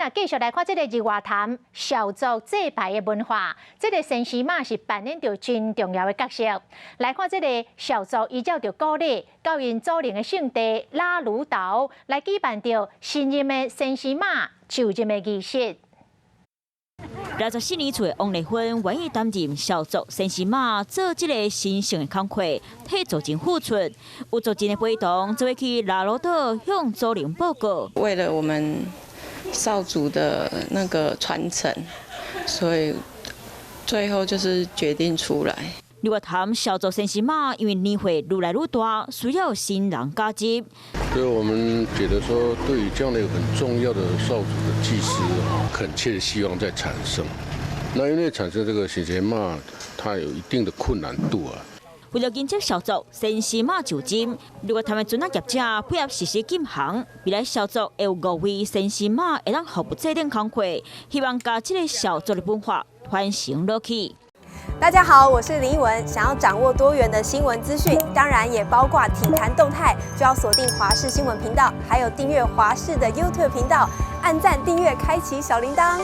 啊，继续来看这个日月潭小族祭拜的文化。这个神狮马是扮演着真重要的角色。来看这个小族依照着古礼，到因祖灵的圣地拉鲁岛来举办着新任的神狮马就任的仪式。24年厝的王丽芬愿意担任小族神狮马，做这个神圣的工课，替祖先付出。有祖先的陪同，就会去拉鲁岛向祖灵报告。为了我们少族的那个传承，所以最后就是决定出来。日月潭小族神狮马因为年岁愈来愈大，需要新人加入。所以我们觉得说，对于这样的一个很重要的少主的祭司，恳切的希望在产生。那因为产生这个神狮马，它有一定的困难度啊。为了迎接小族神狮马就任，如果他们专业业者配合实施进行，未来小族会有5位神狮马会当互不制定工课，希望把这个小族的文化传承落去。大家好，我是林依文。想要掌握多元的新闻资讯，当然也包括体坛动态，就要锁定华视新闻频道，还有订阅华视的 YouTube 频道，按赞、订阅、开启小铃铛。